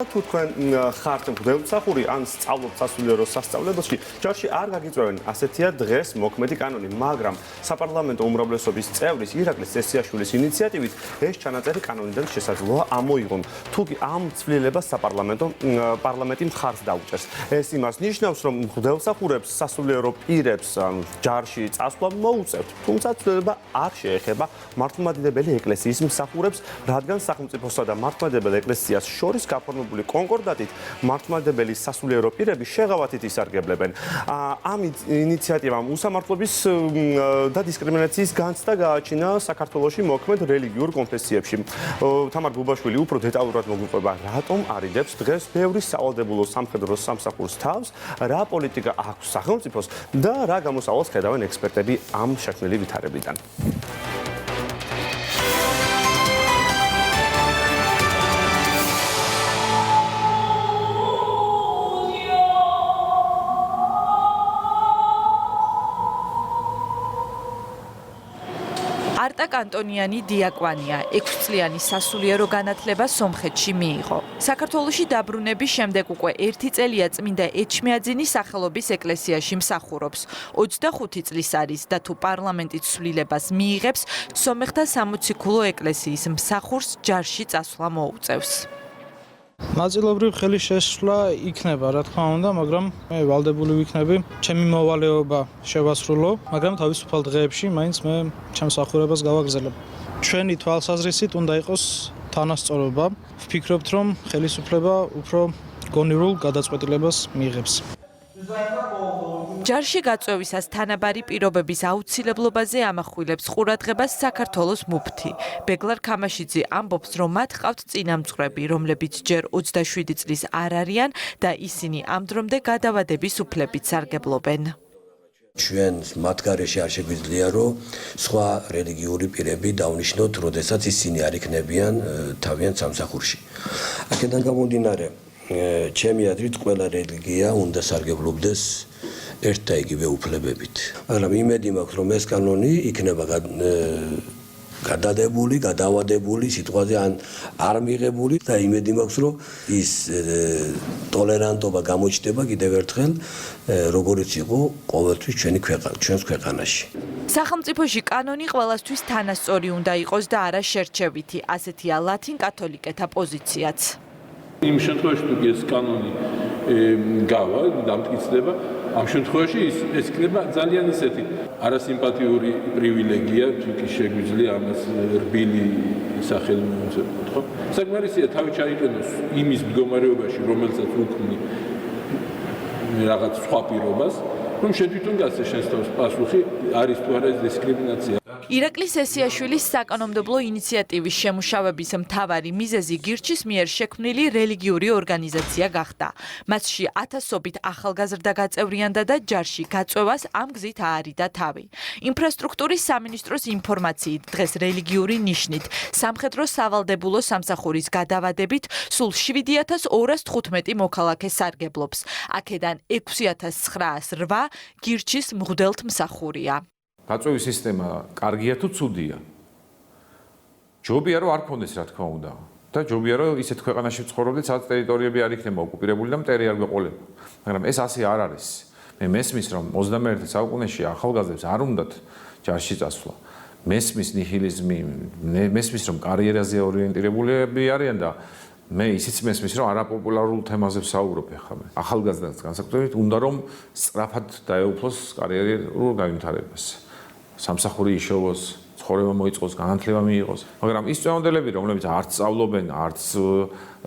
თუ თქვენ ხართ მღვდელმსახური ან სწავლობთ სასულიერო სასწავლებელში, ჯარში არ გაგიწევენ ასეთია დღეს მოქმედი კანონი, მაგრამ საპარლამენტო უმრავლესობის წევრის ირაკლი სესიაშვილის ინიციატივით ეს ჩანაწერი კანონიდან შესაძლოა ამოიღონ. თუ კი ამ ცვლილებას პარლამენტი მხარს დაუჭერს. ეს იმას ნიშნავს, რომ მღვდელმსახურებს სასულიერო პირებს ჯარში წასვლა მოუწევთ, თუმცა ცვლილება არ შეეხება მართლმადიდებელი ეკლესიის მსახურებს, რადგან სახელმწიფოსა და მართლმადიდებელ ეკლესიას შორის გაფორმებული კონკორდატით მართლმადიდებელი სასულიერო პირები შეღავათით ისარგებლებენ. ამ ინიციატივამ უსამართლობის და დისკრიმინაციის განცდა გააჩინა საქართველოში მოქმედ რელიგიურ კონფესიებში. თამარ გუბაშვილი უფრო დეტალურად მოგვიყვება, რატომ არიდებს დღეს ბევრი სავალდებულო სამხედრო სამსახურს თავს, რა პოლიტიკა აქვს სახელმწიფოს და რა გამოსავალს ხედავენ ექსპერტები ამ შექმნილი ვითარებიდან. არტა კანტონიანი დიაკვანია 6 წლიანი სასულიერო განათლება სომხეთში მიიღო. საქართველოში დაბრუნების შემდეგ უკვე 1 წელია წმინდა ეჩმიაძინის სახელობის ეკლესიაში მსახურობს. 25 წლის არის და თუ პარლამენტი ცვლილებას მიიღებს, სომეხთა სამოციქულო ეკლესიის მსახურს ჯარში წასვლა მოუწევს. ნაწილობრივ ხელი შესვლა იქნება, რა თქმა უნდა, მაგრამ მე ვალდებული ვიქნები ჩემი მოვალეობა შევასრულო, მაგრამ თავისუფალ დღეებში მაინც მე ჩემს მსახურებას გავაგრძელებ. ჩვენი თვალსაზრისით უნდა იყოს თანასწორობა. ვფიქრობთ, რომ ხელისუფლება უფრო გონივრულ გადაწყვეტილებას მიიღებს. ჯარში გაწვევისას თანაბარი პირობების აუცილებლობაზე ამახვილებს ყურადღებას საქართველოს მუფთი. ბეგლარ ქამაშიძე ამბობს, რომ მათ ყავთ წინამძღვრები, რომლებიც ჯერ 27 წლის არ არიან და ისინი ამ დრომდე გადავადების უფლებით სარგებლობენ. ჩვენ მათ გარეშე არ შეგვიძლია, რომ სხვა რელიგიური პირები დავნიშნოთ, როდესაც ისინი არ იქნებიან თავიანთ სამსახურში. აქედან გამომდინარე, ჩემი აზრით ყველა რელიგია უნდა სარგებლობდეს ერთ და იგივე უფლებებით. მაგრამ იმედი მაქვს, რომ ეს კანონი იქნება გადადებული, გადავადებული სიტყვაზე ან არ მიღებული და იმედი მაქვს, რომ ის ტოლერანტობა გამოჩნდება კიდევ ერთხელ, როგორც იყო ყოველთვის ჩვენს ქვეყანაში. სახელმწიფოში კანონი ყველასთვის თანასწორი უნდა იყოს და არა შერჩევითი, ასეთია ლათინ კათოლიკეთა პოზიციაც. იმ შემთხვევაში თუ ეს კანონი გავა, დამტკიცდება, ამ შემთხვევაში ეს იქნება ძალიან ისეთი არასიმპათიური პრივილეგია, თუ კი შეგვიძლია ამას რბილი სახელი მივუწევთ, ხო? საკმარისია თავი ჩაიყენოს იმის მდგომარეობაში, რომელსაც უქმნი რაღაც სხვა პირობას, რომ შენ თვითონ გასცე შენს თავს პასუხი, არის თუ არა ეს დისკრიმინაცია. ირაკლი სესიაშვილის საკანონმდებლო ინიციატივის შემუშავების მთავარი მიზეზი გირჩის მიერ შექმნილი რელიგიური ორგანიზაცია გახდა. მასში ათასობით ახალგაზრდა გაწევრიანდა და ჯარში გაწვევას ამ გზით აარიდა თავი. ინფრასტრუქტურის სამინისტროს ინფორმაციით დღეს რელიგიური ნიშნით სამხედრო სავალდებულო სამსახურის გადავადებით სულ 7215 მოქალაქე სარგებლობს. აქედან 6908 გირჩის მღვდელთმსახურია. გაწვევის სისტემა კარგია თუ ცუდია? ჯობია რომ არ ქონდეს, რა თქმა უნდა. და ჯობია რომ ისეთ ქვეყანაში ვცხოვრობდეთ, სადაც ტერიტორიები არ იქნება ოკუპირებული და მტერი არ გვეყოლება. მაგრამ ეს ასე არ არის. მე მესმის, რომ 21 საუკუნეში ახალგაზრდებს არ უნდათ ჯარში წასვლა. მესმის ნიჰილიზმი, მესმის, რომ კარიერაზე ორიენტირებულები არიან და მე ისიც მესმის, რომ არაპოპულარულ თემაზე ვსაუბრობ ახლა მე. ახალგაზრდას განსაკუთრებით უნდა რომ სწრაფად დაეუფლოს კარიერულ განვითარებას. სამსახური იშოვოს, ცხოვრება მოიწყოს, განათლება მიიღოს. მაგრამ ის წევანდელები, რომლებიც არც სწავლობენ, არც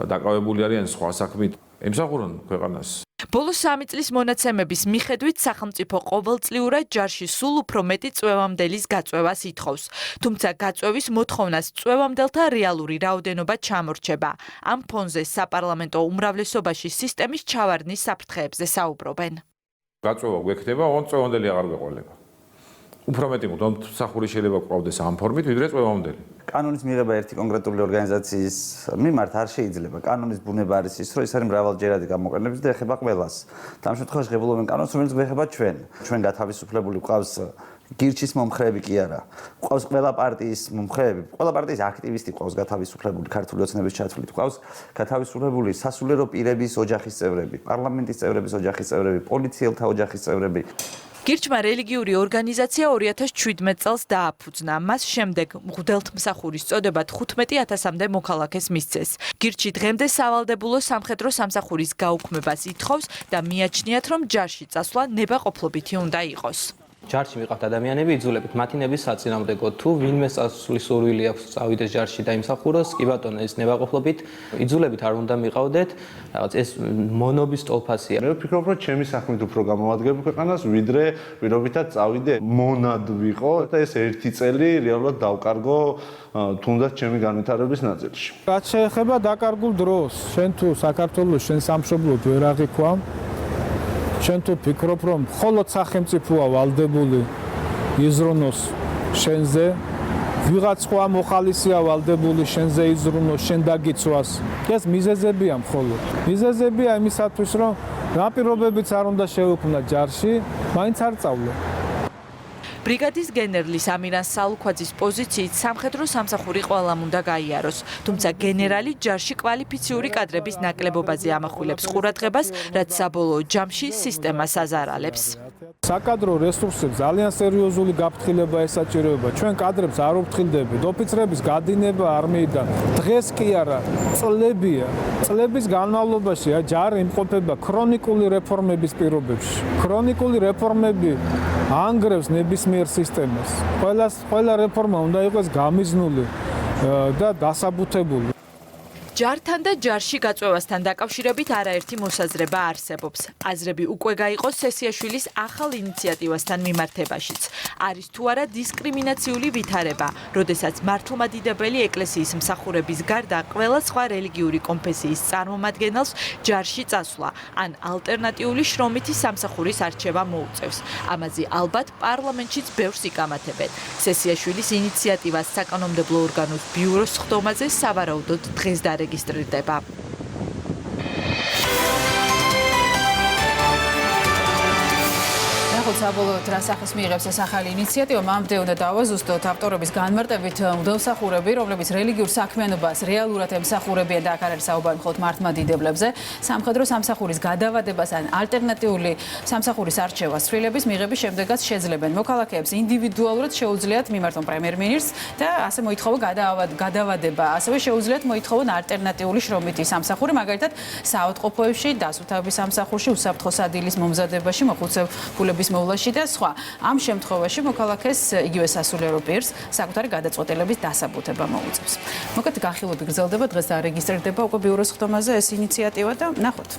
დაკავებული არიან სხვა საქმით, ემსახურონ ქვეყანას. ბოლო 3 წლის მონაცემების მიხედვით სახელმწიფო ყოველწლიურად ჯარში სულ უფრო მეტი წვევამდელის გაწვევას ითხოვს. თუმცა გაწვევის მოთხოვნას წვევამდელთა რეალური რაოდენობა ჩამორჩება. ამ ფონზე საპარლამენტო უმრავლესობაში სისტემის ჩავარდნის საფრთხეებზე საუბრობენ. გაწვევა გვექნება, ოღონდ წვევამდელი აღარ გვეყოლება. უფრო მეტი მღვდელმსახური შეიძლება გვყავდეს ამ ფორმით, ვიდრე წვევამდელი. კანონის მიღება ერთი კონკრეტული ორგანიზაციის მიმართ არ შეიძლება. კანონის ბუნება არის ის, რომ ის არის მრავალჯერადი გამოყენების და ეხება ყველას. და ამ შემთხვევაში ღებულობენ კანონს, რომელიც გვეხება ჩვენ. ჩვენ გათავისუფლებული გვყავს გირჩის მომხრეები კი არა. ყავს ყველა პარტიის მომხრეები, ყველა პარტიის აქტივისტი ყავს გათავისუფლებული ქართული ოცნების ჩათვლით, ყავს გათავისუფლებული სასულიერო პირების ოჯახის წევრები, პარლამენტის წევრების ოჯახის წევრები, პოლიციელთა ოჯახის წევრები. გირჩმა რელიგიური ორგანიზაცია 2017 წელს დააფუძნა. მას შემდეგ მღვდელთმსახურის წოდება 15000-მდე მოქალაქეს მისცეს. გირჩი დღემდე სავალდებულო სამხედრო სამსახურის გაუქმებას ითხოვს და მიაჩნიათ, რომ ჯარში წასვლა ნებაყოფლობითი უნდა იყოს. ჯარში მიყავთ ადამიანები, იძულებით მათი ნების საწინააღმდეგო თუ ვინმე წასვლის სურვილი აქვს წავიდეს ჯარში და იმსახუროს, კი ბატონო, ეს ნებაყოფლობით იძულებით არ უნდა მიყავდეთ, რაღაც ეს მონობის ტოლფასია. მე ვფიქრობ, რომ ჩემი საქმით უფრო გამოვადგები ქვეყანას, ვიდრე პირობითად წავიდე მონად ვიყო და ეს ერთი წელი რეალურად დავკარგო თუნდაც ჩემი განვითარების ნაწილში. რაც შეეხება დაკარგულ დროს, შენ თუ საქართველოს შენ სამშობლოდ ვერ აღიქვამ, შენ თუ ფიქრობ, რომ მხოლოდ სახელმწიფოა ვალდებული იზრუნოს შენზე, ვიღაც სხვა მოხალისეა ვალდებული შენზე იზრუნოს, შენ დაგიცვას. ეს მიზეზებია მხოლოდ. მიზეზებია იმისათვის, რომ რა პირობებიც არ უნდა შეუქმნა ჯარში, მაინც არ წავლე. ბრიგადის გენერლის ამირან სალუქვაძის პოზიციით სამხედრო სამსახური ყველამ უნდა გაიაროს, თუმცა გენერალი ჯარში კვალიფიციური კადრების ნაკლებობაზე ამახვილებს ყურადღებას, რაც საბოლოო ჯამში სისტემას აზარალებს. საკადრო რესურსებს ძალიან სერიოზული გაფრთხილება ესაჭიროება. ჩვენ კადრებს არ ვფრთხილდებით. ოფიცრების გადინება არმიიდან დღეს კი არა, წლებია. წლების განმავლობაში ჯარი იმყოფება ქრონიკული რეფორმების პირობებში. ქრონიკული რეფორმები ანგრევს ნებისმიერ სისტემას. ყველა რეფორმა უნდა იყოს გამიზნული და დასაბუთებული. ჯართან და ჯარში გაწვევასთან დაკავშირებით არაერთი მოსაზრება არსებობს. აზრები უკვე გაიყო სესიაშვილის ახალ ინიციატივასთან მიმართებაშიც. არის თუ არა დისკრიმინაციული ვითარება, როდესაც მართლმადიდებელი ეკლესიის მსახურების გარდა ყველა სხვა რელიგიური კონფესიის წარმომადგენელს ჯარში წასვლა, ან ალტერნატიული შრომითი სამსახურის არჩევა მოუწევს. ამაზე ალბათ პარლამენტშიც ბევრს იკამათებენ. სესიაშვილის ინიციატივას საკანონმდებლო ორგანოს ბიუროს სხდომაზე სავარაუდოდ დღეს რეგისტრირდება. საბოლოოდ რა სახის მიიღებს ეს ახალი ინიციატივა, მამდე უნდა დავაზუსტოთ ავტორების განმარტებით მღვდელმსახურები, რომლებიც რელიგიურ საქმიანობას რეალურად ემსახურებიან და აქ არ არის საუბარი მხოლოდ მართლმადიდებლებზე, სამხედრო სამსახურის გადავადებას ან ალტერნატიული სამსახურის არჩევას ცვლილების მიღების შემდეგაც შეძლებენ. მოქალაქეებს ინდივიდუალურად შეუძლიათ მიმართონ პრემიერ-მინისტრს და ასე მოითხოვონ გადავადება, ასევე შეუძლიათ მოითხოვონ ალტერნატიული შრომითი სამსახური, მაგალითად საავადმყოფოებში, დასუფთავების სამსახურში, უსაფრთხო სადილის მომზადებაში, მოხუცებულების მოვლაში და სხვა. ამ შემთხვევაში მოქალაქეს იგივე სასულიერო პირს საკუთარი გადაწყვეტილების დასაბუთება მოუწევს. მოკლედ განხილვები გრძელდება, დღეს დარეგისტრირდება უკვე ბიუროს სხდომაზე ეს ინიციატივა და ნახოთ.